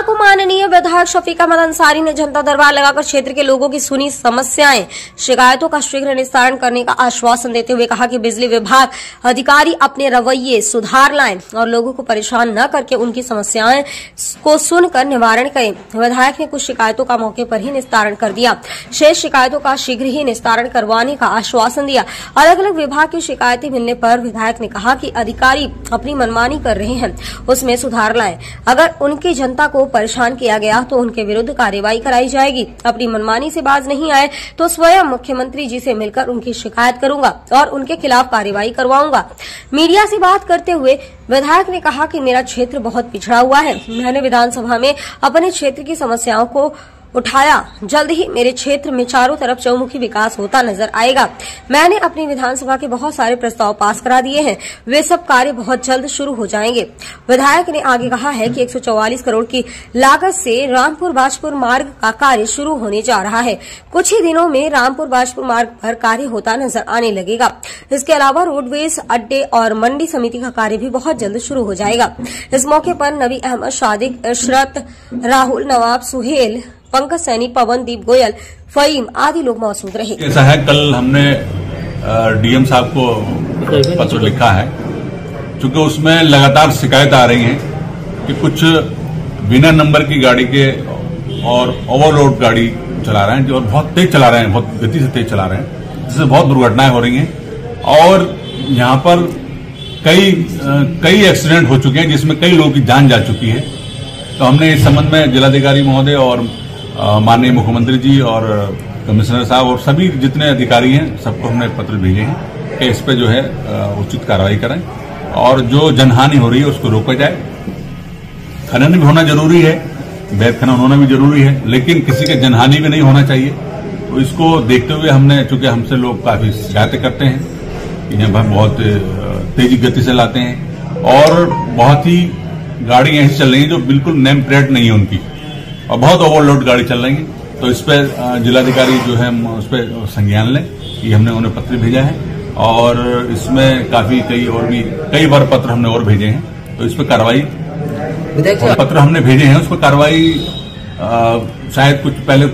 बुधवार को माननीय विधायक शफीक अहमद अंसारी ने जनता दरबार लगाकर क्षेत्र के लोगों की सुनी समस्याएं, शिकायतों का शीघ्र निस्तारण करने का आश्वासन देते हुए कहा कि बिजली विभाग अधिकारी अपने रवैये सुधार लाएं और लोगों को परेशान न करके उनकी समस्याएं को सुनकर निवारण करें। विधायक ने कुछ शिकायतों का मौके पर ही निस्तारण कर दिया, शेष शिकायतों का शीघ्र ही निस्तारण करवाने का आश्वासन दिया। अलग अलग विभाग की शिकायतें मिलने पर विधायक ने कहा कि अधिकारी अपनी मनमानी कर रहे हैं, उसमें सुधार लाएं। अगर उनकी जनता को परेशान किया गया तो उनके विरुद्ध कार्रवाई कराई जाएगी। अपनी मनमानी से बाज नहीं आए तो स्वयं मुख्यमंत्री जी से मिलकर उनकी शिकायत करूंगा और उनके खिलाफ कार्रवाई करवाऊंगा। मीडिया से बात करते हुए विधायक ने कहा कि मेरा क्षेत्र बहुत पिछड़ा हुआ है, मैंने विधानसभा में अपने क्षेत्र की समस्याओं को उठाया। जल्द ही मेरे क्षेत्र में चारों तरफ चौमुखी विकास होता नजर आएगा। मैंने अपनी विधानसभा के बहुत सारे प्रस्ताव पास करा दिए हैं, वे सब कार्य बहुत जल्द शुरू हो जाएंगे। विधायक ने आगे कहा है कि 144 करोड़ की लागत से रामपुर बाजपुर मार्ग का कार्य शुरू होने जा रहा है। कुछ ही दिनों में रामपुर बाजपुर मार्ग पर कार्य होता नजर आने लगेगा। इसके अलावा रोडवेज अड्डे और मंडी समिति का कार्य भी बहुत जल्द शुरू हो जाएगा। इस मौके पर नबी अहमद, सादिक, इशरत, राहुल, नवाब, सुहेल, पंकज सैनी, पवनदीप गोयल, फहीम आदि लोग मौजूद रहे। ऐसा है, कल हमने डीएम साहब को पत्र लिखा है, क्योंकि उसमें लगातार शिकायत आ रही हैं कि कुछ बिना नंबर की गाड़ी के और ओवरलोड गाड़ी चला रहे हैं, जो बहुत तेज चला रहे हैं, बहुत गति से तेज चला रहे हैं, जिससे बहुत दुर्घटनाएं हो रही हैं। और यहाँ पर कई एक्सीडेंट हो चुके हैं, जिसमें कई लोगों की जान जा चुकी है। तो हमने इस संबंध में जिलाधिकारी महोदय और माननीय मुख्यमंत्री जी और कमिश्नर साहब और सभी जितने अधिकारी हैं सबको हमने पत्र भेजे हैं कि इस पे जो है उचित कार्रवाई करें और जो जनहानि हो रही है उसको रोका जाए। खनन भी होना जरूरी है, वैध खनन होना भी जरूरी है, लेकिन किसी के जनहानि भी नहीं होना चाहिए। तो इसको देखते हुए हमने, चूंकि हमसे लोग काफी शिकायतें करते हैं, इन्हें बहुत तेजी गति से लाते हैं और बहुत ही गाड़ी ऐसी चल रही है जो बिल्कुल नेम प्लेट नहीं है उनकी, और बहुत ओवरलोड गाड़ी चल रही है। तो इस पर जिलाधिकारी जो है उस पर संज्ञान लें, ये हमने उन्हें पत्र भेजा है और इसमें कई बार पत्र हमने और भेजे हैं। तो इस पर कार्रवाई, पत्र हमने भेजे हैं, उस पर कार्रवाई शायद कुछ पहले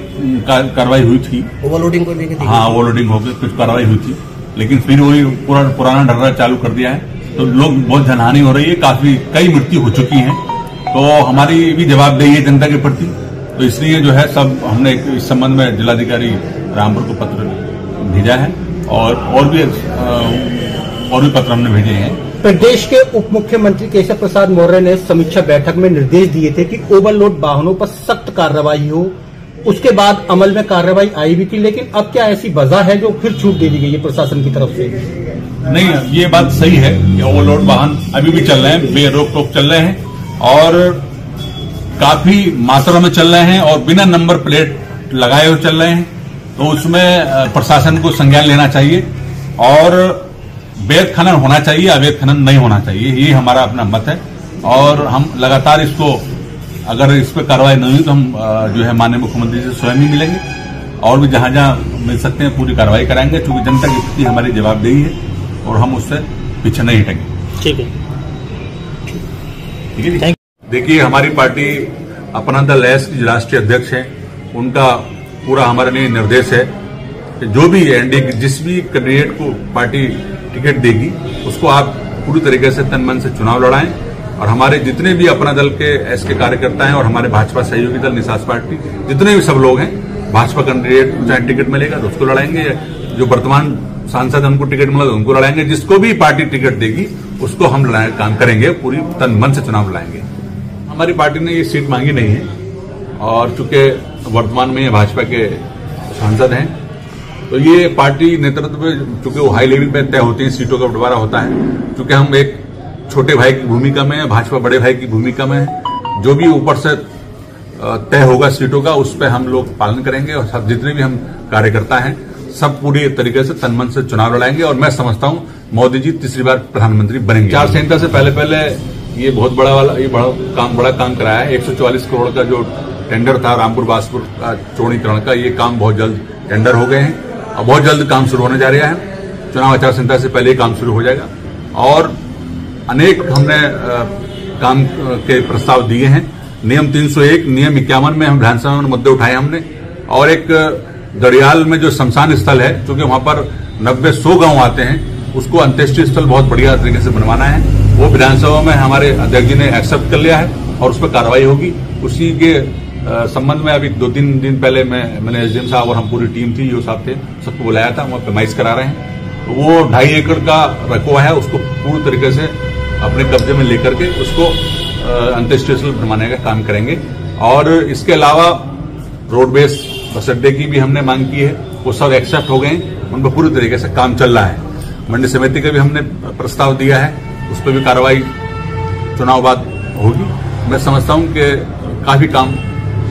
कार्रवाई हुई थी, ओवरलोडिंग को लेकर। हाँ, ओवरलोडिंग होकर कुछ कार्रवाई हुई थी, लेकिन फिर वही पुराना ढर्रा चालू कर दिया है। तो लोग बहुत जनहानि हो रही है, कई मृत्यु हो चुकी है। तो हमारी भी जवाबदेही है जनता के प्रति। तो इसलिए जो है सब हमने इस संबंध में जिलाधिकारी रामपुर को पत्र भेजा है और भी पत्र हमने भेजे हैं। प्रदेश के उप मुख्यमंत्री केशव प्रसाद मौर्य ने समीक्षा बैठक में निर्देश दिए थे कि ओवरलोड वाहनों पर सख्त कार्रवाई हो। उसके बाद अमल में कार्रवाई आई भी थी, लेकिन अब क्या ऐसी वजह है जो फिर छूट दे दी गई है प्रशासन की तरफ से? नहीं, ये बात सही है कि ओवरलोड वाहन अभी भी चल रहे हैं, बेरोक टोक चल रहे हैं और काफी मात्रा में चल रहे हैं और बिना नंबर प्लेट लगाए हुए चल रहे हैं। तो उसमें प्रशासन को संज्ञान लेना चाहिए और वैध खनन होना चाहिए, अवैध खनन नहीं होना चाहिए, ये हमारा अपना मत है। और हम लगातार इसको, अगर इस पर कार्रवाई नहीं हुई तो हम जो है माननीय मुख्यमंत्री से स्वयं ही मिलेंगे और भी जहां जहां मिल सकते हैं पूरी कार्रवाई कराएंगे, क्योंकि जनता के प्रति हमारी जवाबदेही है और हम उससे पीछे नहीं हटेंगे। ठीक है, ठीक है। देखिए, हमारी पार्टी अपना दल एस की राष्ट्रीय अध्यक्ष है, उनका पूरा हमारे लिए निर्देश है कि जो भी एनडीए जिस भी कैंडिडेट को पार्टी टिकट देगी उसको आप पूरी तरीके से तन मन से चुनाव लड़ाएं। और हमारे जितने भी अपना दल के एस के कार्यकर्ता हैं और हमारे भाजपा सहयोगी दल निसास पार्टी जितने भी सब लोग हैं, भाजपा कैंडिडेट चाहे टिकट मिलेगा तो उसको लड़ाएंगे, जो वर्तमान सांसद हमको टिकट मिला तो उनको लड़ाएंगे, जिसको भी पार्टी टिकट देगी उसको हम काम करेंगे, पूरी तन मन से चुनाव लड़ाएंगे। हमारी पार्टी ने ये सीट मांगी नहीं है और चूंकि वर्तमान में भाजपा के सांसद हैं तो ये पार्टी नेतृत्व में चूंकि वो हाई लेवल पे तय होती है, सीटों का बंटवारा होता है। चूंकि हम एक छोटे भाई की भूमिका में है, भाजपा बड़े भाई की भूमिका में है, जो भी ऊपर से तय होगा सीटों का उस पर हम लोग पालन करेंगे और सब जितने भी हम कार्यकर्ता हैं सब पूरी तरीके से तन मन से चुनाव लड़ाएंगे। और मैं समझता हूं मोदी जी तीसरी बार प्रधानमंत्री बनेंगे। आचार संहिता से पहले ये बहुत बड़ा काम कराया है। 144 करोड़ का जो टेंडर था रामपुर बाजपुर का चौड़ीकरण का, ये काम बहुत जल्द टेंडर हो गए हैं और बहुत जल्द काम शुरू होने जा रहा है। चुनाव आचार संहिता से पहले ही काम शुरू हो जाएगा और अनेक हमने काम के प्रस्ताव दिए हैं नियम 301, नियम 51 में हम विधानसभा में मुद्दे उठाए हमने। और एक दड़ियाल में जो शमशान स्थल है, क्योंकि वहां पर 90-100 गांव आते हैं, उसको अंत्येष्टि स्थल बहुत बढ़िया तरीके से बनवाना है। वो विधानसभा में हमारे अध्यक्ष जी ने एक्सेप्ट कर लिया है और उस पर कार्रवाई होगी। उसी के संबंध में अभी 2-3 दिन पहले मैंने एसडीएम साहब और हम पूरी टीम थी, यो साहब थे, सबको बुलाया था, वहां पेमाइश करा रहे हैं। तो वो 2.5 एकड़ का रकबा है, उसको पूर्ण तरीके से अपने कब्जे में लेकर के उसको अंत्येष्टि स्थल बनवाने का काम करेंगे। और इसके अलावा रोडवेज बस अड्डे की भी हमने मांग की है, वो सब एक्सेप्ट हो गए, उन पर पूरी तरीके से काम चल रहा है। मंडी समिति का भी हमने प्रस्ताव दिया है, उस पर भी कार्रवाई चुनाव बाद होगी। मैं समझता हूं कि काफी काम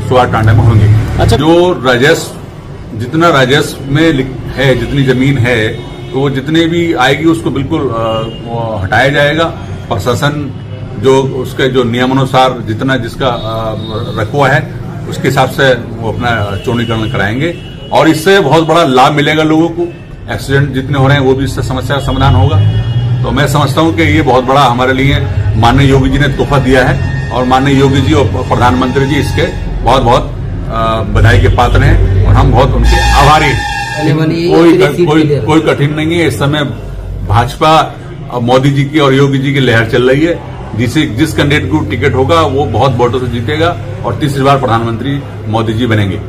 सुहार टांडा में होंगे। अच्छा, जो राजस्व, जितना राजस्व में है, जितनी जमीन है, तो वो जितने भी आएगी उसको बिल्कुल हटाया जाएगा। प्रशासन जो उसके जो नियमानुसार जितना जिसका रकबा है उसके हिसाब से वो अपना चौड़ीकरण कराएंगे और इससे बहुत बड़ा लाभ मिलेगा लोगों को। एक्सीडेंट जितने हो रहे हैं वो भी इससे समस्या का समाधान होगा। तो मैं समझता हूं कि ये बहुत बड़ा हमारे लिए माननीय योगी जी ने तोहफा दिया है और माननीय योगी जी और प्रधानमंत्री जी इसके बहुत बहुत बधाई के पात्र हैं और हम बहुत उनके आभारी हैं। कोई कठिन नहीं है। इस समय भाजपा मोदी जी की और योगी जी की लहर चल रही है। जिस कैंडिडेट को टिकट होगा वो बहुत वोटों से जीतेगा और तीसरी बार प्रधानमंत्री मोदी जी बनेंगे।